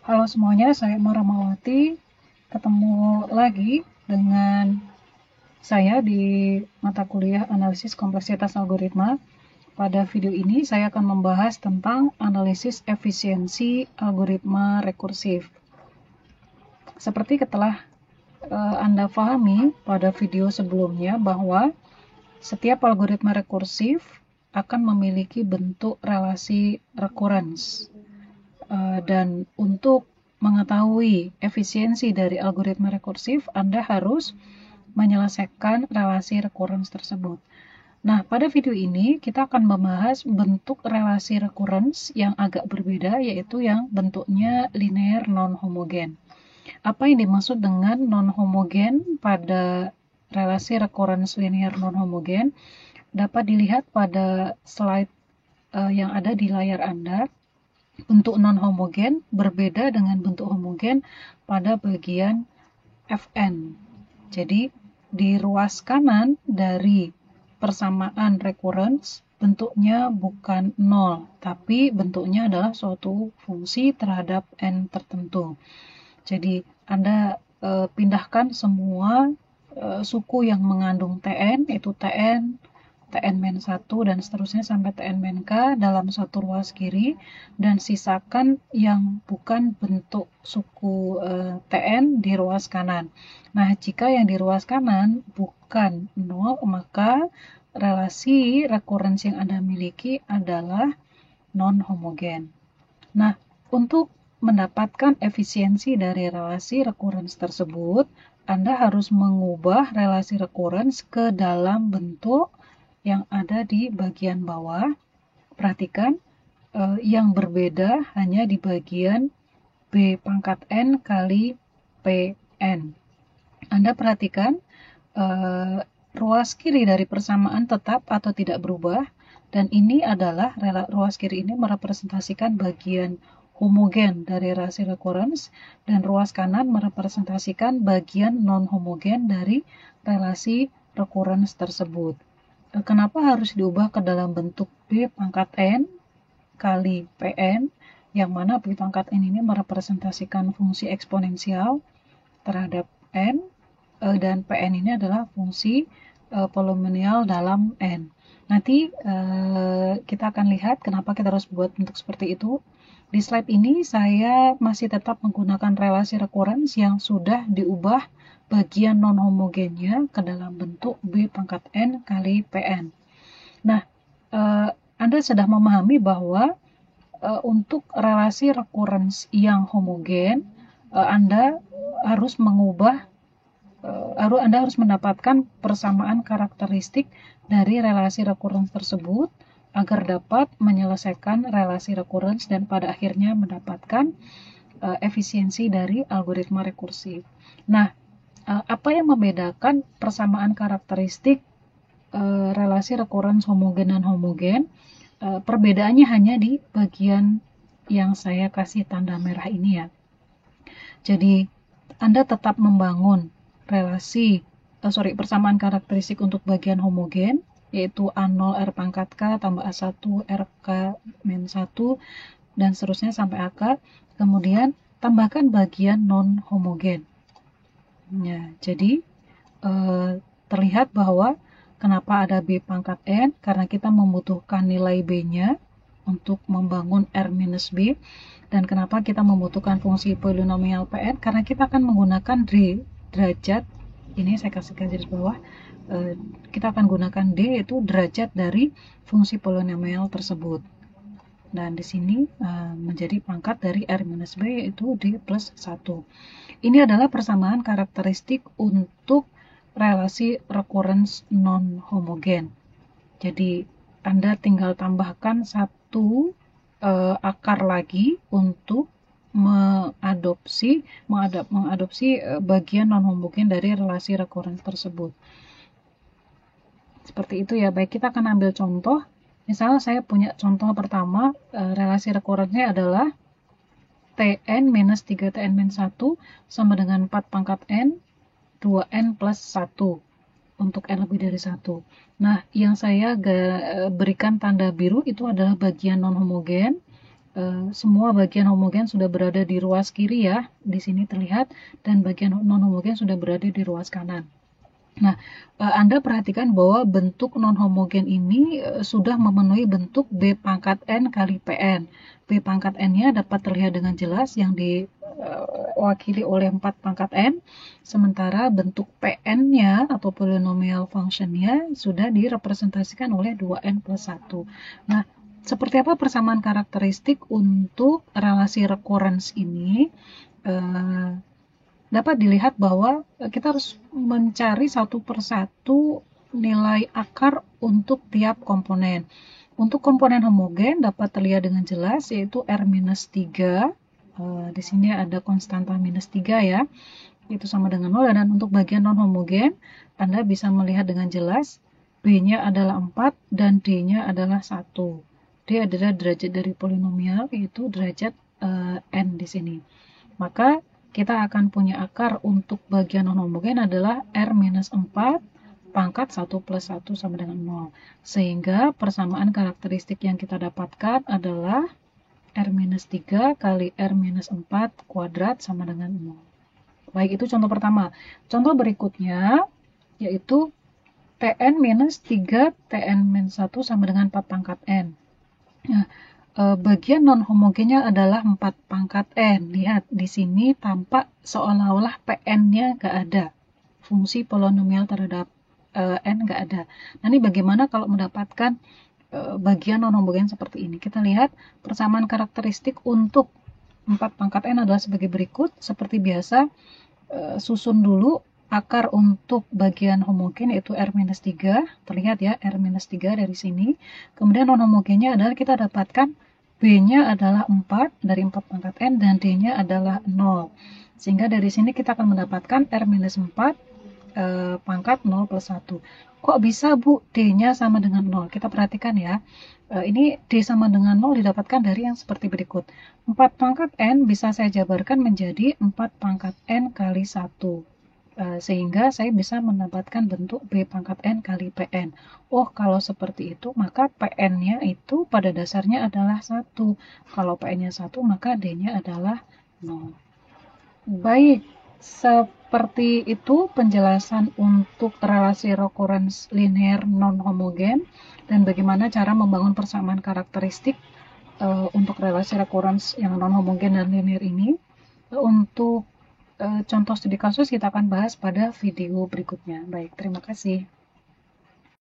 Halo semuanya, saya Maramawati. Ketemu lagi dengan saya di mata kuliah Analisis Kompleksitas Algoritma. Pada video ini saya akan membahas tentang analisis efisiensi algoritma rekursif. Seperti telah Anda pahami pada video sebelumnya bahwa setiap algoritma rekursif akan memiliki bentuk relasi recurrence. Dan untuk mengetahui efisiensi dari algoritma rekursif, Anda harus menyelesaikan relasi recurrence tersebut. Nah, pada video ini kita akan membahas bentuk relasi recurrence yang agak berbeda, yaitu yang bentuknya linear non-homogen. Apa yang dimaksud dengan non-homogen pada relasi recurrence linear non-homogen dapat dilihat pada slide yang ada di layar Anda. Bentuk non-homogen berbeda dengan bentuk homogen pada bagian Fn. Jadi, di ruas kanan dari persamaan recurrence, bentuknya bukan 0, tapi bentuknya adalah suatu fungsi terhadap n tertentu. Jadi, Anda pindahkan semua suku yang mengandung Tn, yaitu Tn, Tn-1 dan seterusnya sampai Tn-K dalam satu ruas kiri, dan sisakan yang bukan bentuk suku Tn di ruas kanan. Nah, jika yang di ruas kanan bukan 0, maka relasi recurrence yang Anda miliki adalah non-homogen. Nah, untuk mendapatkan efisiensi dari relasi recurrence tersebut, Anda harus mengubah relasi recurrence ke dalam bentuk yang ada di bagian bawah. Perhatikan, yang berbeda hanya di bagian B pangkat N kali Pn. Anda perhatikan, ruas kiri dari persamaan tetap atau tidak berubah, dan ini adalah ruas kiri ini merepresentasikan bagian homogen dari relasi recurrence, dan ruas kanan merepresentasikan bagian non-homogen dari relasi recurrence tersebut. Kenapa harus diubah ke dalam bentuk B pangkat N kali Pn, yang mana B pangkat N ini merepresentasikan fungsi eksponensial terhadap N, dan Pn ini adalah fungsi polinomial dalam N. Nanti kita akan lihat kenapa kita harus buat bentuk seperti itu. Di slide ini saya masih tetap menggunakan relasi recurrence yang sudah diubah bagian non-homogennya ke dalam bentuk B pangkat N kali Pn. Nah, Anda sudah memahami bahwa untuk relasi recurrence yang homogen, Anda harus mendapatkan persamaan karakteristik dari relasi recurrence tersebut agar dapat menyelesaikan relasi recurrence dan pada akhirnya mendapatkan efisiensi dari algoritma rekursif. Nah, apa yang membedakan persamaan karakteristik relasi recurrence homogen dan homogen? Perbedaannya hanya di bagian yang saya kasih tanda merah ini ya. Jadi, Anda tetap membangun persamaan karakteristik untuk bagian homogen, yaitu A0 R pangkat K tambah A1 R K min 1 dan seterusnya sampai AK. Kemudian tambahkan bagian non-homogen. Ya, jadi terlihat bahwa kenapa ada B pangkat N, karena kita membutuhkan nilai B-nya untuk membangun R-B, dan kenapa kita membutuhkan fungsi polinomial Pn, karena kita akan menggunakan derajat, ini saya kasih garis bawah, kita akan gunakan D, yaitu derajat dari fungsi polinomial tersebut. Dan di sini menjadi pangkat dari R-B, yaitu D plus 1. Ini adalah persamaan karakteristik untuk relasi recurrence non-homogen. Jadi, Anda tinggal tambahkan satu akar lagi untuk mengadopsi bagian non-homogen dari relasi recurrence tersebut. Seperti itu ya. Baik, kita akan ambil contoh. Misalnya saya punya contoh pertama, relasi recurrence-nya adalah Tn minus 3Tn min 1 sama dengan 4 pangkat N 2N plus 1 untuk N lebih dari 1. Nah, yang saya berikan tanda biru itu adalah bagian non-homogen, semua bagian homogen sudah berada di ruas kiri ya, di sini terlihat, dan bagian non-homogen sudah berada di ruas kanan. Nah, Anda perhatikan bahwa bentuk non-homogen ini sudah memenuhi bentuk B pangkat N kali Pn. B pangkat N-nya dapat terlihat dengan jelas yang diwakili oleh 4 pangkat N, sementara bentuk Pn-nya atau polynomial function-nya sudah direpresentasikan oleh 2N plus 1. Nah, seperti apa persamaan karakteristik untuk relasi recurrence ini? Dapat dilihat bahwa kita harus mencari satu persatu nilai akar untuk tiap komponen. Untuk komponen homogen dapat terlihat dengan jelas yaitu R-3. Di sini ada konstanta minus 3 ya. Itu sama dengan 0. Dan untuk bagian non-homogen Anda bisa melihat dengan jelas B-nya adalah 4 dan D-nya adalah 1. D adalah derajat dari polinomial yaitu derajat N di sini. Maka kita akan punya akar untuk bagian non-homogen adalah R-4 pangkat 1 plus 1 sama dengan 0. Sehingga persamaan karakteristik yang kita dapatkan adalah R-3 kali R-4 kuadrat sama dengan 0. Baik, itu contoh pertama. Contoh berikutnya yaitu Tn-3 Tn-1 sama dengan 4 pangkat N. Nah, bagian non-homogennya adalah 4 pangkat N. Lihat, di sini tampak seolah-olah Pn-nya nggak ada. Fungsi polinomial terhadap N nggak ada. Nah, ini bagaimana kalau mendapatkan bagian non-homogen seperti ini? Kita lihat persamaan karakteristik untuk 4 pangkat N adalah sebagai berikut. Seperti biasa, susun dulu akar untuk bagian homogen yaitu R-3. Terlihat ya, R-3 dari sini. Kemudian non-homogennya adalah kita dapatkan B-nya adalah 4 dari 4 pangkat N dan D-nya adalah 0. Sehingga dari sini kita akan mendapatkan R-4 pangkat 0 plus 1. Kok bisa Bu D-nya sama dengan 0? Kita perhatikan ya. Ini D sama dengan 0 didapatkan dari yang seperti berikut. 4 pangkat N bisa saya jabarkan menjadi 4 pangkat N kali 1. Sehingga saya bisa mendapatkan bentuk B pangkat N kali Pn. Oh, kalau seperti itu, maka Pn-nya itu pada dasarnya adalah 1. Kalau Pn-nya 1, maka D-nya adalah 0. Baik, seperti itu penjelasan untuk relasi recurrence linear non-homogen dan bagaimana cara membangun persamaan karakteristik untuk relasi recurrence yang non-homogen dan linear ini. Untuk contoh studi kasus kita akan bahas pada video berikutnya. Baik, terima kasih.